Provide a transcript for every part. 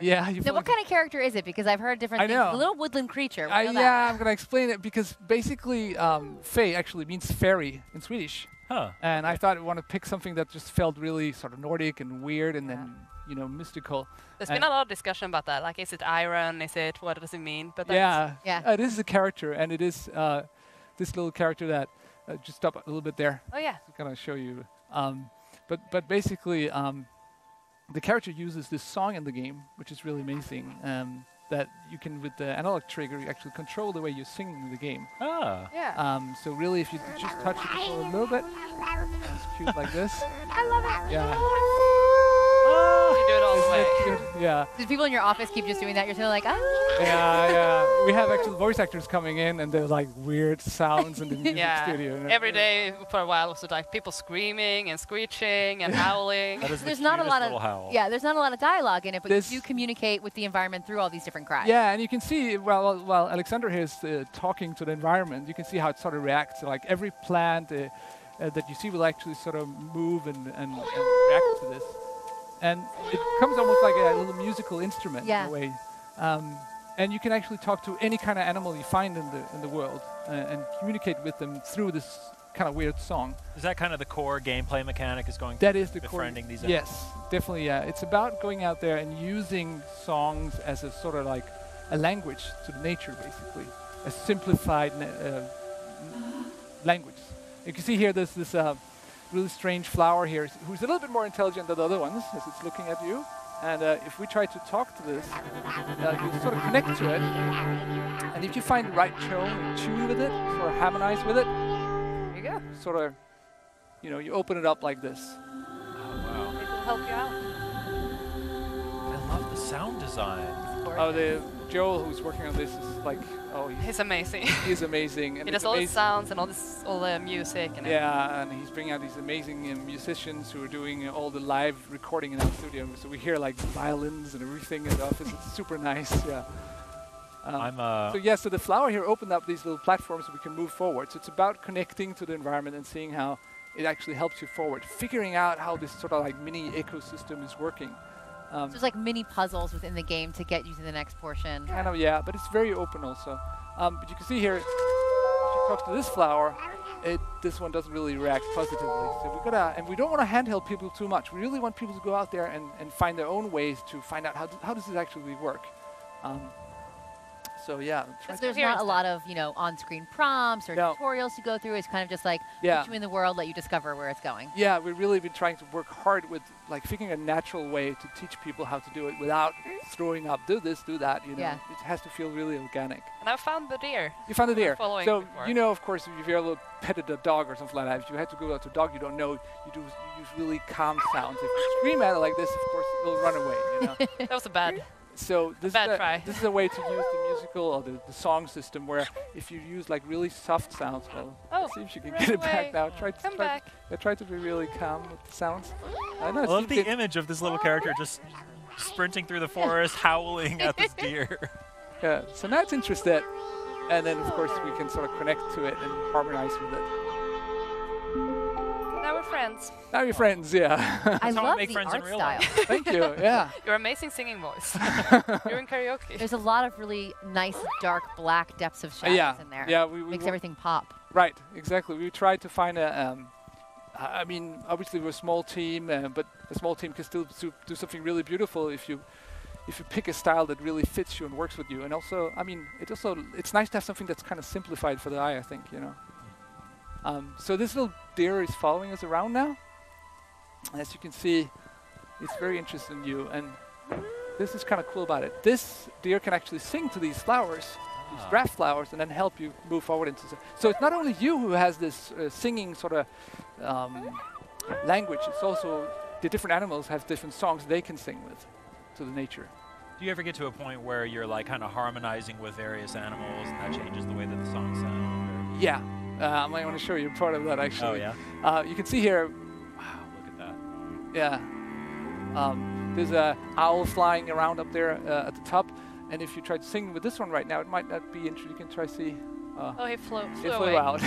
here. Yeah. So what kind of character is it? Because I've heard different things. know. A little woodland creature. We know Yeah, that. I'm going to explain it because basically Fae actually means fairy in Swedish. Huh. And I thought I want to pick something that just felt really sort of Nordic and weird and then, you know, mystical. There's been a lot of discussion about that. Like, is it iron? Is it, what does it mean? But Yeah. Yeah. It is a character, and it is this little character that, just stop a little bit there. Oh, yeah. To kind of show you. But basically, the character uses this song in the game, which is really amazing. That you can, with the analog trigger, you actually control the way you sing in the game. Ah. Yeah. So really, if you just touch the control a little bit, it's cute like this. I love it. Yeah. You do it all the way. Cute? Yeah. Do people in your office keep just doing that? You're still like, ah. Yeah. We have actual voice actors coming in, and they're like weird sounds in the music studio. You know? Every day for a while was like people screaming and screeching and howling. That is There's the not a cutest lot little of howl. there's not a lot of dialogue in it, but This- you do communicate with the environment through all these different cries. Yeah, and you can see, while Alexander here is talking to the environment, you can see how it sort of reacts. Like every plant that you see will actually sort of move and react to this. And it becomes almost like a little musical instrument in a way. And you can actually talk to any kind of animal you find in the world and communicate with them through this kind of weird song. Is that kind of the core gameplay mechanic? Is going That is the core. befriending these animals? Yes, definitely. Yeah, it's about going out there and using songs as a sort of like a language to nature, basically, a simplified language. You can see here there's this really strange flower here, who's a little bit more intelligent than the other ones, as it's looking at you. And if we try to talk to this, you sort of connect to it. And if you find the right tune with it, sort of harmonize with it, There you go. sort of, you know, you open it up like this. Oh, wow. It will help you out. I love the sound design. Oh, Joel, who's working on this, is like, oh, He's amazing. he's amazing. And He does all the sounds and all the music and yeah, and he's bringing out these amazing musicians who are doing all the live recording in our studio. So we hear like violins and everything in the office. It's super nice. Yeah. So the flower here opened up these little platforms so we can move forward. So it's about connecting to the environment and seeing how it actually helps you forward, figuring out how this sort of like mini ecosystem is working. So there's like mini puzzles within the game to get you to the next portion. Kind of, yeah, but it's very open also. But you can see here, if you talk to this flower, this one doesn't really react positively. So and we don't want to handheld people too much. We really want people to go out there and find their own ways to find out how does this actually work. So yeah. There's not a lot of, on-screen prompts or tutorials to go through. It's kind of just like put you in the world, let you discover where it's going. Yeah, we've really been trying to work hard with like figuring a natural way to teach people how to do it without throwing up, do this, do that. You know, it has to feel really organic. And I found the deer. You found the deer. So before. you know, of course, if you ever petted a dog or something like that, if you had to go out to a dog you don't know, you use really calm sounds. If you scream at it like this, of course, it'll run away. You know. That was a bad. So this is a way to use the musical or the song system where if you use like really soft sounds, let's see if you can get it back now. Try to be really calm with the sounds. I love the image of this little character just sprinting through the forest, howling at this deer. Yeah, so now it's interested, and then of course we can sort of connect to it and harmonize with it. Now we're friends. Now you're friends, yeah. I love the art style. Thank you, yeah. Your amazing singing voice. You're in karaoke. There's a lot of really nice, dark, black depths of shadows in there. Yeah, makes everything pop. Right, exactly. We tried to find I mean, obviously we're a small team, but a small team can still do something really beautiful if you pick a style that really fits you and works with you. And also, I mean, it's nice to have something that's kind of simplified for the eye, I think, you know. So this little deer is following us around now. As you can see, it's very interested in you, and this is kind of cool about it. This deer can actually sing to these flowers, these draft flowers, and then help you move forward into. So it's not only you who has this singing sort of language. It's also the different animals have different songs they can sing with to the nature. Do you ever get to a point where you're like kind of harmonizing with various animals, and that changes the way that the songs sound? Yeah. I might want to show you part of that actually. Oh yeah. You can see here. Wow, look at that. Yeah. There's a owl flying around up there at the top, and if you try to sing with this one right now, it might not be interesting. You can try to see. He flew away. Out.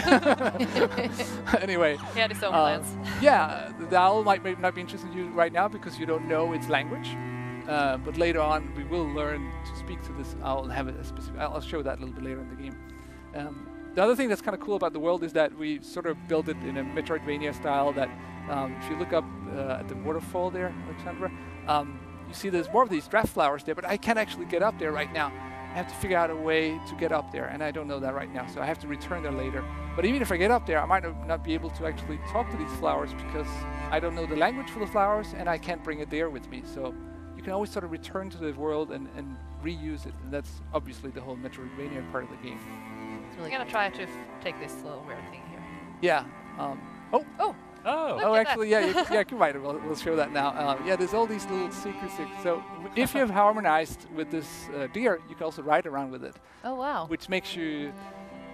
Anyway. He had his own plans. Yeah, the owl might not be interested in you right now because you don't know its language. but later on we will learn to speak to this owl and have a specific. I'll show that a little bit later in the game. The other thing that's kind of cool about the world is that we sort of built it in a Metroidvania style. That if you look up at the waterfall there, Alexandra, you see there's more of these draft flowers there, but I can't actually get up there right now. I have to figure out a way to get up there, and I don't know that right now, so I have to return there later. But even if I get up there, I might not be able to actually talk to these flowers because I don't know the language for the flowers, and I can't bring it there with me. So you can always sort of return to the world and reuse it, and that's obviously the whole Metroidvania part of the game. Really I'm gonna try to take this little weird thing here. Yeah. Oh, actually, yeah, you're right. We'll show that now. Yeah, there's all these little secrets. So if you have harmonized with this deer, you can also ride around with it. Oh, wow. Which makes you,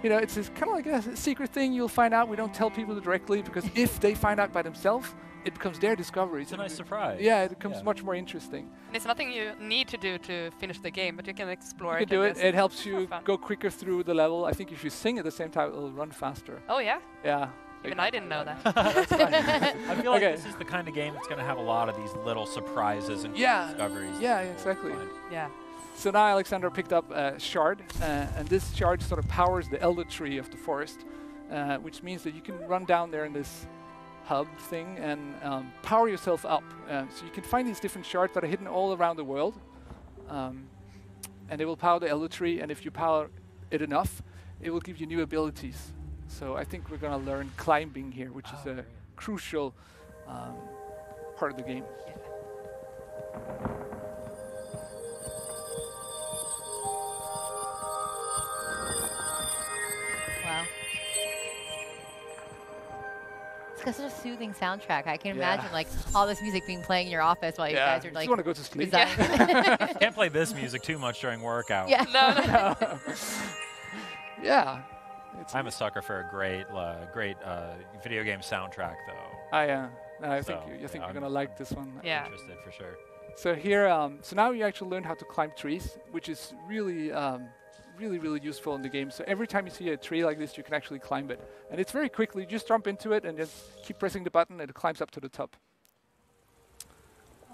you know, it's kind of like a secret thing you'll find out. We don't tell people directly because if they find out by themselves, it becomes their discovery. It's a nice surprise. Yeah, it becomes much more interesting. And it's nothing you need to do to finish the game, but you can explore it. You can do it. It helps you fun. go quicker through the level. I think if you sing at the same time, it'll run faster. Oh yeah? Yeah. Even I didn't know that. I feel like this is the kind of game that's going to have a lot of these little surprises and discoveries. Yeah, exactly. Yeah. So now Alexandra picked up a shard, and this shard sort of powers the elder tree of the forest, which means that you can run down there in this hub thing and power yourself up. So you can find these different shards that are hidden all around the world, and they will power the elder tree, and if you power it enough, it will give you new abilities. So I think we're going to learn climbing here, which is a crucial part of the game. Wow. It's got such a soothing soundtrack. I can imagine like all this music being playing in your office while you guys are like. You want to go to sleep? Can't play this music too much during work hours. Yeah. No. Yeah. I'm a sucker for a great video game soundtrack, though. I think you're gonna like this one. Yeah. I'm interested for sure. So here, so now you actually learn how to climb trees, which is really, really useful in the game. So every time you see a tree like this, you can actually climb it, and it's very quickly. You just jump into it and just keep pressing the button, and it climbs up to the top.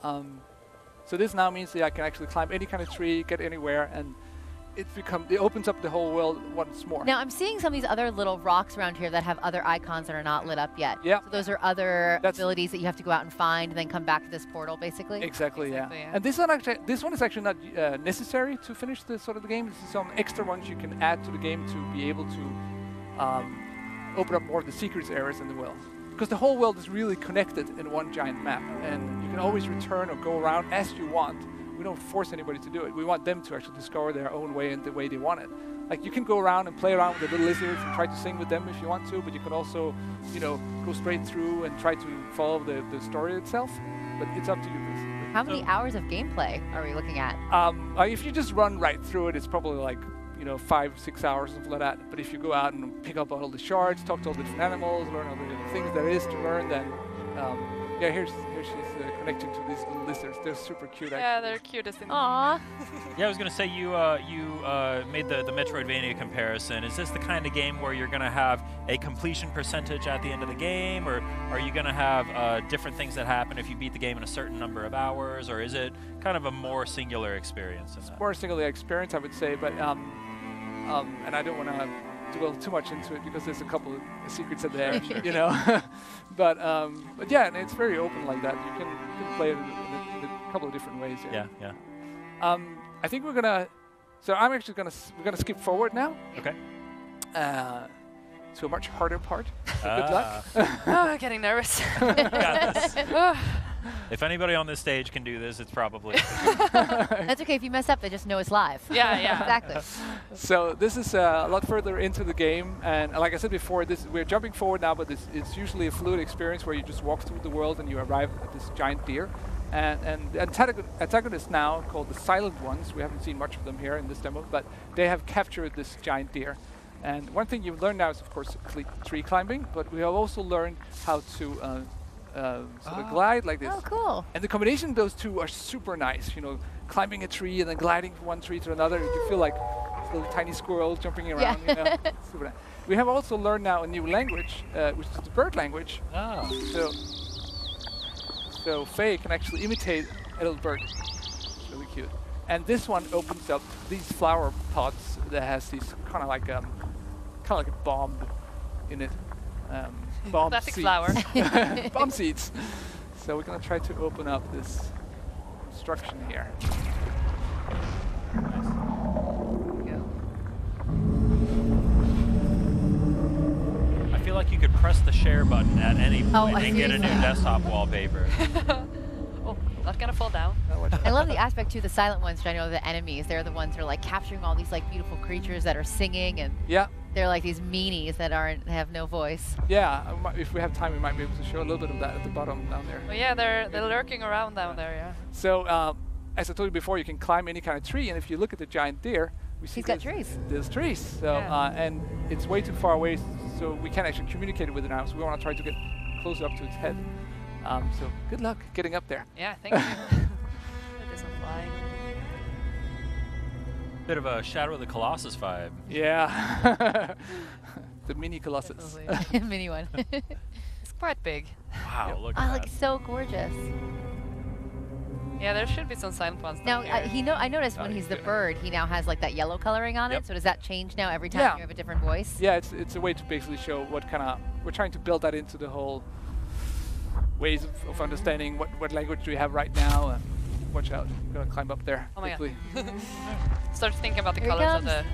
So this now means that I can actually climb any kind of tree, get anywhere, and it opens up the whole world once more. Now I'm seeing some of these other little rocks around here that have other icons that are not lit up yet. Yeah. So those are other abilities that you have to go out and find and then come back to this portal basically? Exactly, yeah. Yeah. And this one is actually not necessary to finish the game. This is some extra ones you can add to the game to be able to open up more of the secrets areas in the world. Because the whole world is really connected in one giant map, and you can always return or go around as you want. We don't force anybody to do it. We want them to actually discover their own way and the way they want it. Like you can go around and play around with the little lizards and try to sing with them if you want to, but you can also, you know, go straight through and try to follow the story itself. But it's up to you, basically. How many hours of gameplay are we looking at? If you just run right through it, it's probably like, you know, 5-6 hours, something like that. But if you go out and pick up all the shards, talk to all the different animals, learn all the different things there is to learn, then yeah, here she's connecting to these little lizards. They're super cute, actually. Yeah, they're cutest in the Aww. Yeah, I was going to say you made the Metroidvania comparison. Is this the kind of game where you're going to have a completion percentage at the end of the game, or are you going to have different things that happen if you beat the game in a certain number of hours, or is it kind of a more singular experience? It's more singular experience, I would say, but and I don't want to dwell too much into it because there's a couple of secrets in there, you know. but yeah, and it's very open like that. You can play it in a couple of different ways. Yeah. I think we're gonna. So I'm actually we're gonna skip forward now. Okay. To a much harder part. Good luck. Oh, I'm getting nervous. Got this. If anybody on this stage can do this, it's probably. That's okay. If you mess up, they just know it's live. Yeah, yeah. Exactly. So this is a lot further into the game, and like I said before, we're jumping forward now, but it's usually a fluid experience where you just walk through the world and you arrive at this giant deer. And the antagonists now, called the Silent Ones, we haven't seen much of them here in this demo, but they have captured this giant deer. And one thing you've learned now is, of course, tree climbing, but we have also learned how to sort of glide like this. Oh, cool. And the combination of those two are super nice. You know, climbing a tree and then gliding from one tree to another. You feel like this little tiny squirrel jumping around. Yeah. You know, super nice. We have also learned now a new language, which is the bird language. Oh. So Faye can actually imitate a little bird. really cute. And this one opens up these flower pots that has these kind of like a bomb in it. Bomb Classic seeds. flower. Bomb seeds. So we're gonna try to open up this construction here. Nice. I feel like you could press the share button at any point and get a new desktop wallpaper. Oh, not gonna fall down. I love the aspect too, the silent ones, which I know are the enemies. They're the ones that are like capturing all these like beautiful creatures that are singing, and they're like these meanies that have no voice. Yeah, if we have time, we might be able to show a little bit of that at the bottom down there. Oh yeah, they're lurking around down there. Yeah. So as I told you before, you can climb any kind of tree, and if you look at the giant deer, we see there's trees. So and it's way too far away, so we can't actually communicate with it now. So we want to try to get closer up to its head. So good luck getting up there. Yeah, thank you. It isn't flying. Bit of a Shadow of the Colossus vibe. Yeah. The mini Colossus. Mini one. It's quite big. Wow, look at that. Like so gorgeous. Yeah, there should be some silent ones. Now, I noticed when he's the bird, he now has like that yellow coloring on it. So does that change now every time you have a different voice? Yeah, it's a way to basically show what kind of, we're trying to build that into the whole ways of understanding what language do we have right now. Watch out, I'm gonna climb up there. Oh my quickly. god. Start thinking about the colors of the